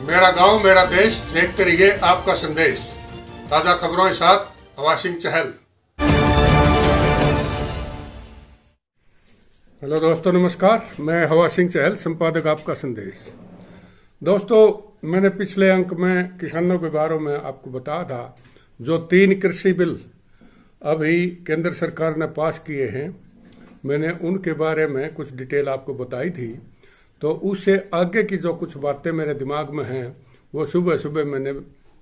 मेरा गांव मेरा देश, देखते रहिए आपका संदेश। ताजा खबरों के साथ हवा सिंह चहल। हेलो दोस्तों, नमस्कार। मैं हवा सिंह चहल, संपादक आपका संदेश। दोस्तों, मैंने पिछले अंक में किसानों के बारे में आपको बताया था, जो 3 कृषि बिल अभी केंद्र सरकार ने पास किए हैं। मैंने उनके बारे में कुछ डिटेल आपको बताई थी। तो उससे आगे की जो कुछ बातें मेरे दिमाग में हैं, वो सुबह सुबह मैंने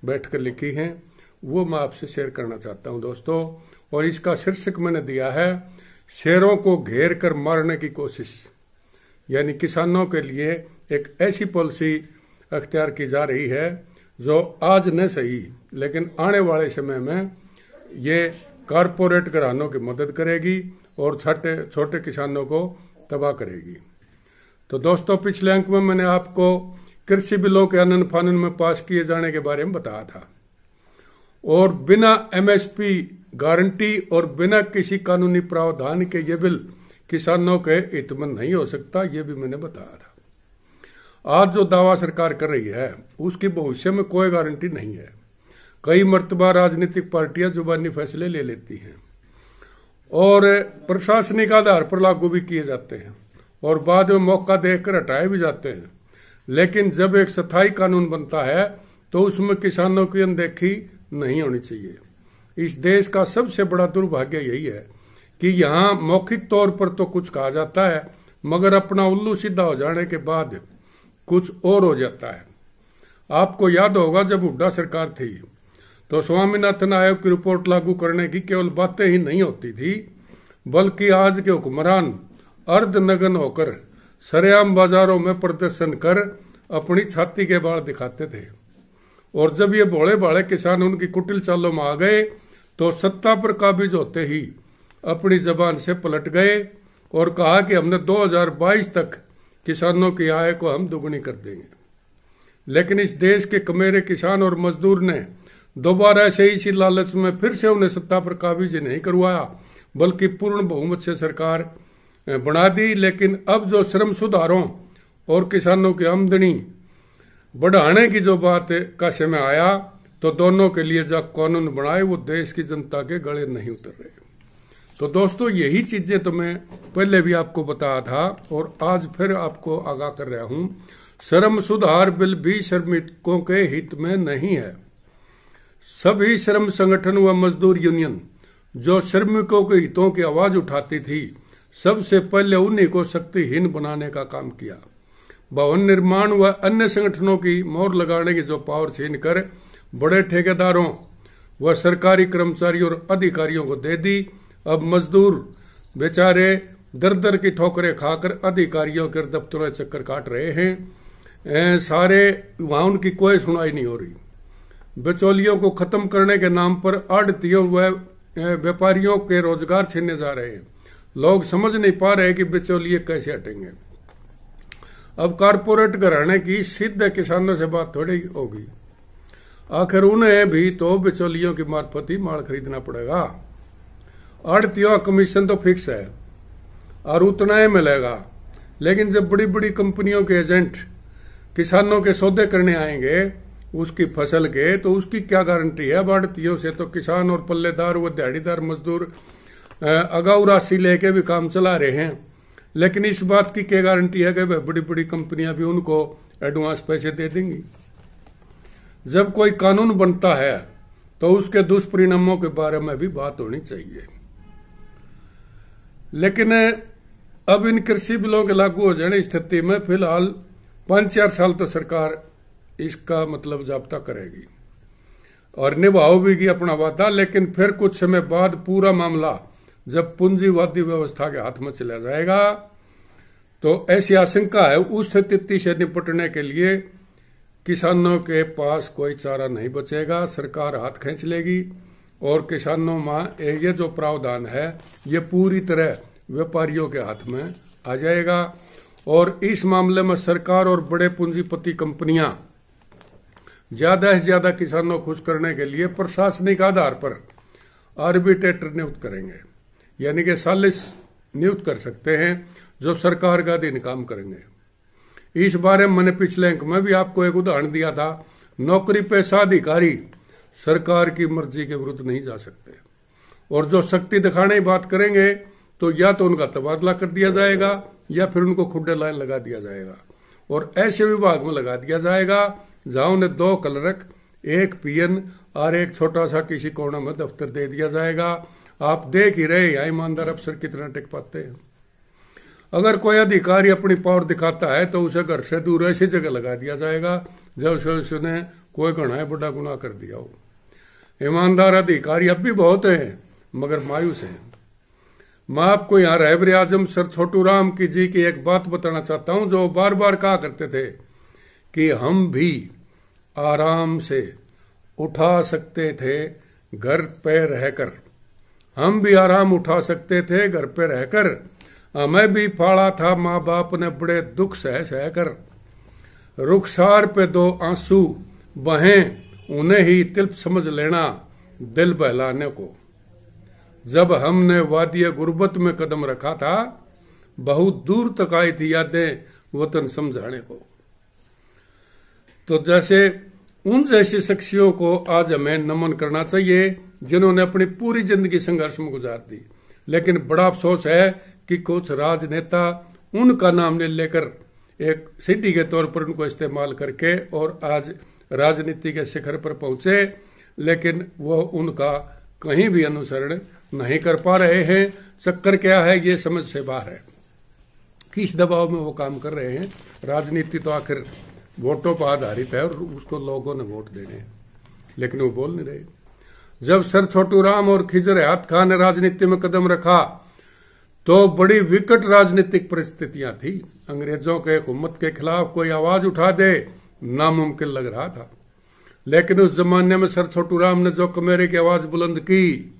बैठकर लिखी हैं, वो मैं आपसे शेयर करना चाहता हूं दोस्तों। और इसका शीर्षक मैंने दिया है, शेरों को घेर कर मारने की कोशिश। यानी किसानों के लिए एक ऐसी पॉलिसी अख्तियार की जा रही है जो आज न सही, लेकिन आने वाले समय में ये कारपोरेट घरानों की मदद करेगी और छोटे किसानों को तबाह करेगी। तो दोस्तों, पिछले अंक में मैंने आपको कृषि बिलों के आनन फानन में पास किए जाने के बारे में बताया था, और बिना एमएसपी गारंटी और बिना किसी कानूनी प्रावधान के ये बिल किसानों के हित में नहीं हो सकता, ये भी मैंने बताया था। आज जो दावा सरकार कर रही है, उसकी भविष्य में कोई गारंटी नहीं है। कई मर्तबा राजनीतिक पार्टियां जुबानी फैसले ले लेती हैं और प्रशासनिक आधार पर लागू भी किए जाते हैं और बाद में मौका देखकर हटाए भी जाते हैं। लेकिन जब एक स्थायी कानून बनता है तो उसमें किसानों की अनदेखी नहीं होनी चाहिए। इस देश का सबसे बड़ा दुर्भाग्य यही है कि यहाँ मौखिक तौर पर तो कुछ कहा जाता है, मगर अपना उल्लू सीधा हो जाने के बाद कुछ और हो जाता है। आपको याद होगा, जब हुड्डा सरकार थी तो स्वामीनाथन आयोग की रिपोर्ट लागू करने की केवल बातें ही नहीं होती थी, बल्कि आज के हुक्मरान अर्धनग्न होकर सरेआम बाजारों में प्रदर्शन कर अपनी छाती के बाल दिखाते थे। और जब ये भोले भाले किसान उनकी कुटिल चालों में आ गए तो सत्ता पर काबिज होते ही अपनी जबान से पलट गए और कहा कि हमने 2022 तक किसानों की आय को हम दुगनी कर देंगे। लेकिन इस देश के कमेरे किसान और मजदूर ने दोबारा से इसी लालच में फिर से उन्हें सत्ता पर काबिज नहीं करवाया, बल्कि पूर्ण बहुमत से सरकार बना दी। लेकिन अब जो श्रम सुधारों और किसानों की आमदनी बढ़ाने की जो बात का समय आया, तो दोनों के लिए जो कानून बनाए वो देश की जनता के गले नहीं उतर रहे। तो दोस्तों, यही चीजें तो मैं पहले भी आपको बताया था और आज फिर आपको आगाह कर रहा हूं। श्रम सुधार बिल भी श्रमिकों के हित में नहीं है। सभी श्रम संगठन व मजदूर यूनियन जो श्रमिकों के हितों की आवाज उठाती थी, सबसे पहले उन्हीं को शक्तिहीन बनाने का काम किया। भवन निर्माण व अन्य संगठनों की मोहर लगाने की जो पावर छीन कर बड़े ठेकेदारों व सरकारी कर्मचारियों और अधिकारियों को दे दी। अब मजदूर बेचारे दर दर की ठोकरें खाकर अधिकारियों के दफ्तरों चक्कर काट रहे हैं। सारे वहां उनकी कोई सुनाई नहीं हो रही। बिचौलियों को खत्म करने के नाम पर आढ़तियों व व्यापारियों के रोजगार छीनने जा रहे हैं। लोग समझ नहीं पा रहे कि बिचौलिए कैसे हटेंगे। अब कारपोरेट घराने की सीधे किसानों से बात थोड़ी होगी। आखिर उन्हें भी तो बिचौलियों की मार्फत ही माल खरीदना पड़ेगा। आढ़तियों का कमीशन तो फिक्स है और उतना ही मिलेगा। लेकिन जब बड़ी बड़ी कंपनियों के एजेंट किसानों के सौदे करने आएंगे उसकी फसल के, तो उसकी क्या गारंटी है? आढ़तियों से तो किसान और पल्लेदार व दिहाड़ीदार मजदूर अगाऊ राशि लेके भी काम चला रहे हैं। लेकिन इस बात की क्या गारंटी है कि बड़ी बड़ी कंपनियां भी उनको एडवांस पैसे दे देंगी? जब कोई कानून बनता है तो उसके दुष्परिणामों के बारे में भी बात होनी चाहिए। लेकिन अब इन कृषि बिलों के लागू हो जाने स्थिति में फिलहाल 5-4 साल तो सरकार इसका मतलब जाब्ता करेगी और निभाओगी अपना वादा। लेकिन फिर कुछ समय बाद पूरा मामला जब पूंजीवादी व्यवस्था के हाथ में चला जाएगा, तो ऐसी आशंका है उस स्थिति से निपटने के लिए किसानों के पास कोई चारा नहीं बचेगा। सरकार हाथ खींच लेगी और किसानों में ये जो प्रावधान है ये पूरी तरह व्यापारियों के हाथ में आ जाएगा। और इस मामले में सरकार और बड़े पूंजीपति कंपनियां ज्यादा से ज्यादा किसानों को खुश करने के लिए प्रशासनिक आधार पर आर्बिट्रेटर नियुक्त करेंगे, यानी कि सालिस नियुक्त कर सकते हैं जो सरकार का अधीन काम करेंगे। इस बारे में मैंने पिछले अंक में भी आपको एक उदाहरण दिया था। नौकरी पेशा अधिकारी सरकार की मर्जी के विरुद्ध नहीं जा सकते, और जो शक्ति दिखाने की बात करेंगे तो या तो उनका तबादला कर दिया जाएगा या फिर उनको खुड्डे लाइन लगा दिया जाएगा, और ऐसे विभाग में लगा दिया जाएगा जहां उन्हें 2 क्लर्क, 1 पीएन और एक छोटा सा किसी कोने में दफ्तर दे दिया जाएगा। आप देख ही रहे यहाँ ईमानदार अफसर कितना टिक पाते हैं। अगर कोई अधिकारी अपनी पावर दिखाता है तो उसे घर से दूर ऐसी जगह लगा दिया जाएगा जब से उसने कोई घना बड़ा गुनाह कर दिया हो। ईमानदार अधिकारी अब भी बहुत हैं मगर मायूस हैं। मैं आपको यहाँ रहबर आजम सर छोटू राम जी की एक बात बताना चाहता हूं, जो बार बार कहा करते थे कि हम भी आराम से उठा सकते थे घर पे रहकर, हम भी आराम उठा सकते थे घर पे रहकर, हमें भी पाला था माँ बाप ने बड़े दुख सह सह कर, रुखसार पे 2 आंसू बहें उन्हें ही तिल्प समझ लेना दिल बहलाने को, जब हमने वादिया गुर्बत में कदम रखा था बहुत दूर तक आई थी यादें वतन समझाने को। तो जैसे उन जैसी शख्सियों को आज हमें नमन करना चाहिए जिन्होंने अपनी पूरी जिंदगी संघर्ष में गुजार दी, लेकिन बड़ा अफसोस है कि कुछ राजनेता उनका नाम ले लेकर एक सीढ़ी के तौर पर उनको इस्तेमाल करके और आज राजनीति के शिखर पर पहुंचे, लेकिन वो उनका कहीं भी अनुसरण नहीं कर पा रहे हैं। चक्कर क्या है ये समझ से बाहर है, किस दबाव में वो काम कर रहे हैं। राजनीति तो आखिर वोटों पर आधारित है और उसको लोगों ने वोट देने हैं, लेकिन वो बोल नहीं रहे। जब सर छोटू राम और खिजर हयात खान ने राजनीति में कदम रखा तो बड़ी विकट राजनीतिक परिस्थितियां थी। अंग्रेजों के हुकूमत के खिलाफ कोई आवाज उठा दे नामुमकिन लग रहा था, लेकिन उस जमाने में सर छोटू राम ने जो कमेरे की आवाज बुलंद की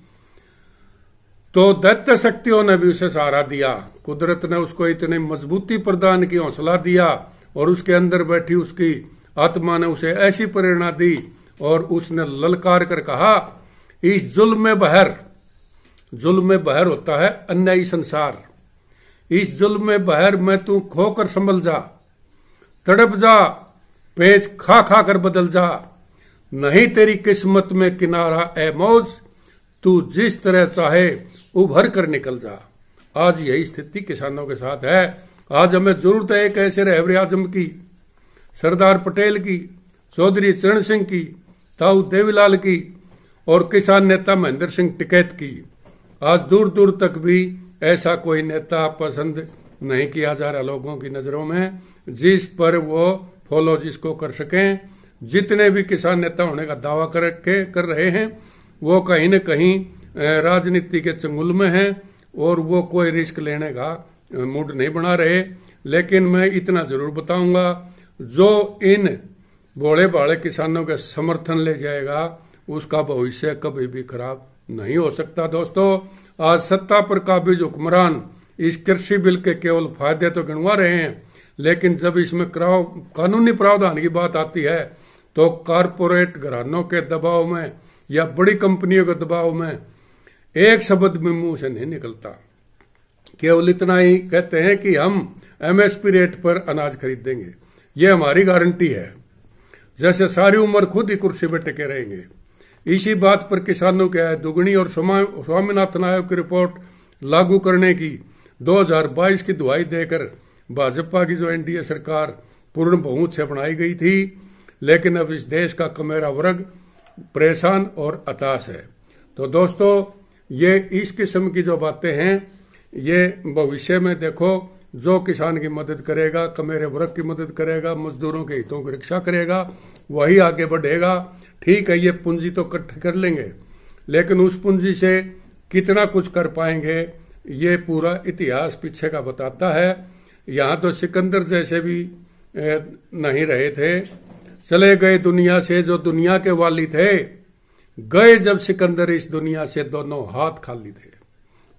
तो दैत्य शक्तियों ने भी उसे सहारा दिया। कुदरत ने उसको इतनी मजबूती प्रदान की, हौसला दिया, और उसके अंदर बैठी उसकी आत्मा ने उसे ऐसी प्रेरणा दी और उसने ललकार कर कहा, इस जुल्म में बहर होता है अन्यायी संसार, इस जुल्म में बहर में तू खोकर संभल जा, तड़प जा, पेच खा खा कर बदल जा, नहीं तेरी किस्मत में किनारा ए मौज, तू जिस तरह चाहे उभर कर निकल जा। आज यही स्थिति किसानों के साथ है। आज हमें जरूरत है एक ऐसे रहबर आजम की, सरदार पटेल की, चौधरी चरण सिंह की, ताऊ देवीलाल की और किसान नेता महेंद्र सिंह टिकैत की। आज दूर दूर तक भी ऐसा कोई नेता पसंद नहीं किया जा रहा लोगों की नजरों में, जिस पर वो फॉलो जिसको कर सकें। जितने भी किसान नेता होने का दावा कर रहे हैं वो कहीं न कहीं राजनीति के चंगुल में हैं और वो कोई रिस्क लेने का मूड नहीं बना रहे। लेकिन मैं इतना जरूर बताऊंगा, जो इन भोले भाले किसानों के समर्थन ले जाएगा उसका भविष्य कभी भी खराब नहीं हो सकता। दोस्तों, आज सत्ता पर काबिज हुक्मरान इस कृषि बिल के केवल फायदे तो गिनवा रहे हैं, लेकिन जब इसमें कानूनी प्रावधान की बात आती है तो कारपोरेट घरानों के दबाव में या बड़ी कंपनियों के दबाव में एक शब्द भी मुंह से नहीं निकलता। केवल इतना ही कहते हैं कि हम एमएसपी रेट पर अनाज खरीदेंगे, ये हमारी गारंटी है, जैसे सारी उम्र खुद ही कुर्सी पर टिके रहेंगे। इसी बात पर किसानों की आय दुगनी और स्वामीनाथन आयोग की रिपोर्ट लागू करने की 2022 की दुहाई देकर भाजपा की जो एनडीए सरकार पूर्ण बहुमत से बनाई गई थी, लेकिन अब इस देश का कमेरा वर्ग परेशान और हताश है। तो दोस्तों, ये इस किस्म की जो बातें हैं ये भविष्य में देखो, जो किसान की मदद करेगा, कमेरे वर्ग की मदद करेगा, मजदूरों के हितों की रक्षा करेगा, वही आगे बढ़ेगा। ठीक है, ये पूंजी तो इकट्ठी कर लेंगे, लेकिन उस पूंजी से कितना कुछ कर पाएंगे ये पूरा इतिहास पीछे का बताता है। यहाँ तो सिकंदर जैसे भी नहीं रहे थे, चले गए दुनिया से जो दुनिया के वाली थे, गए जब सिकंदर इस दुनिया से दोनों हाथ खाली थे।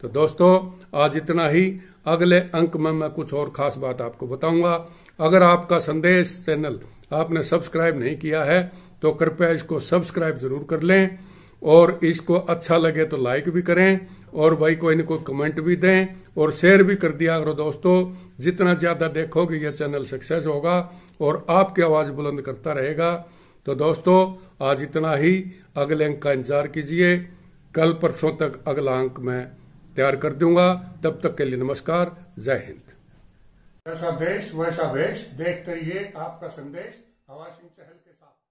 तो दोस्तों, आज इतना ही। अगले अंक में मैं कुछ और खास बात आपको बताऊंगा। अगर आपका संदेश चैनल आपने सब्सक्राइब नहीं किया है तो कृपया इसको सब्सक्राइब जरूर कर लें और इसको अच्छा लगे तो लाइक भी करें और भाई कोई न कोई कमेंट भी दें और शेयर भी कर दिया करो दोस्तों। जितना ज्यादा देखोगे यह चैनल सक्सेस होगा और आपकी आवाज बुलंद करता रहेगा। तो दोस्तों आज इतना ही, अगले अंक का इंतजार कीजिए। कल परसों तक अगला अंक मैं तैयार कर दूंगा। तब तक के लिए नमस्कार, जय हिंद। जैसा देश वैसा भेष, देखते रहिए आपका संदेश हवा सिंह चहल के साथ।